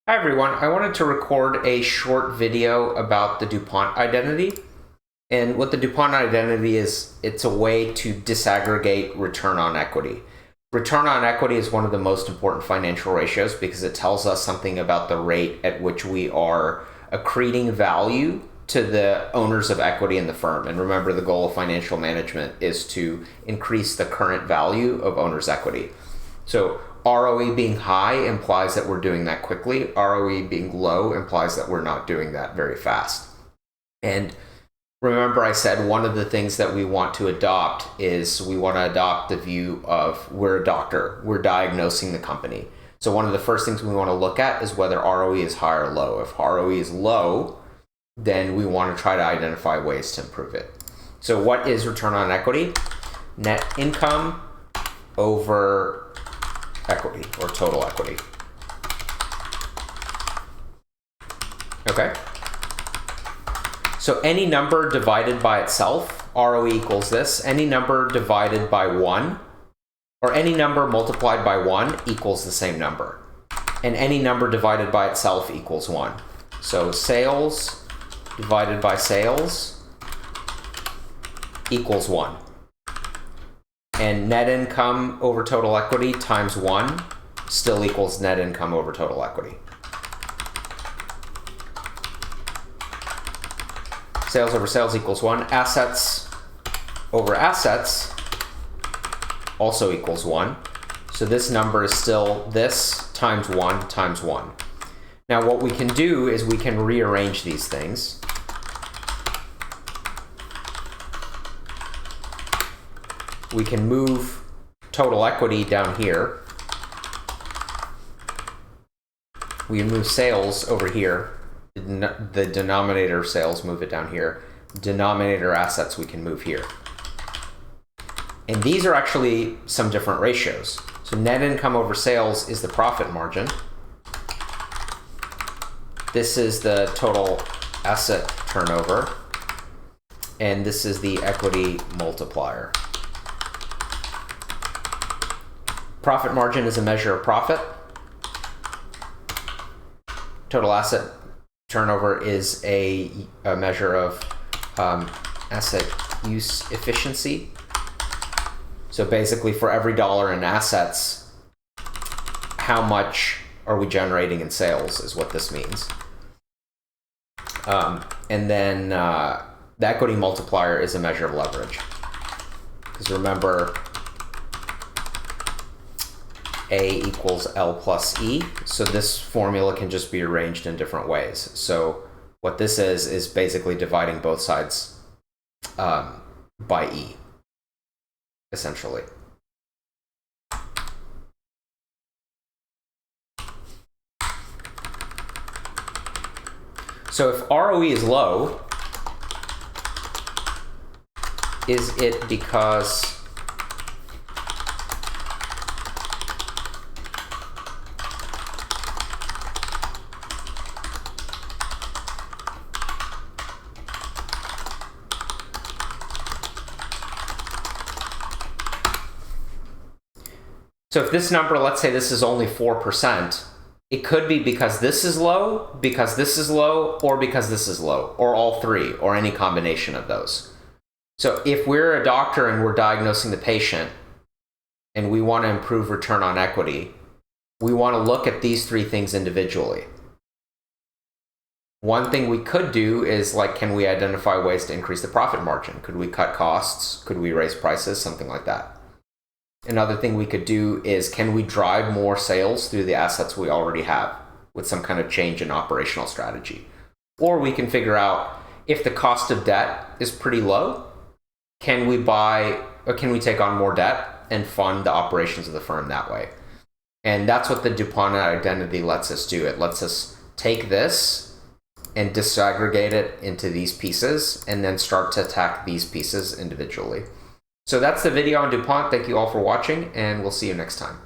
Hi everyone, I wanted to record a short video about the DuPont identity. And what the DuPont identity is, it's a way to disaggregate return on equity. Return on equity is one of the most important financial ratios because it tells us something about the rate at which we are accreting value to the owners of equity in the firm. And remember, the goal of financial management is to increase the current value of owners' equity. So ROE being high implies that we're doing that quickly. ROE being low implies that we're not doing that very fast. And remember, I said one of the things that we want to adopt is we want to adopt the view of we're a doctor, we're diagnosing the company. So one of the first things we want to look at is whether ROE is high or low. If ROE is low, then we want to try to identify ways to improve it. So what is return on equity? Net income over equity, or total equity. Okay. So any number divided by itself, ROE equals this. Any number divided by 1, or any number multiplied by 1 equals the same number. And any number divided by itself equals 1. So sales divided by sales equals 1. And net income over total equity times 1 still equals net income over total equity. Sales over sales equals 1. Assets over assets also equals 1. So this number is still this times 1 times 1. Now what we can do is we can rearrange these things. We can move total equity down here. We can move sales over here. The denominator of sales, move it down here. Denominator assets we can move here. And these are actually some different ratios. So net income over sales is the profit margin. This is the total asset turnover. And this is the equity multiplier. Profit margin is a measure of profit. Total asset turnover is a measure of asset use efficiency. So basically, for every dollar in assets, how much are we generating in sales is what this means. And then the equity multiplier is a measure of leverage. Because remember, A equals L plus E. So this formula can just be arranged in different ways. So what this is basically dividing both sides by E, essentially. So if ROE is low, is it because so if this number, let's say this is only 4%, it could be because this is low, because this is low, or because this is low, or all three, or any combination of those. So if we're a doctor and we're diagnosing the patient and we want to improve return on equity, we want to look at these three things individually. One thing we could do is, like, can we identify ways to increase the profit margin? Could we cut costs? Could we raise prices? Something like that. Another thing we could do is, can we drive more sales through the assets we already have with some kind of change in operational strategy? Or we can figure out if the cost of debt is pretty low, can we take on more debt and fund the operations of the firm that way? And that's what the DuPont identity lets us do. It lets us take this and disaggregate it into these pieces and then start to attack these pieces individually. So that's the video on DuPont. Thank you all for watching, and we'll see you next time.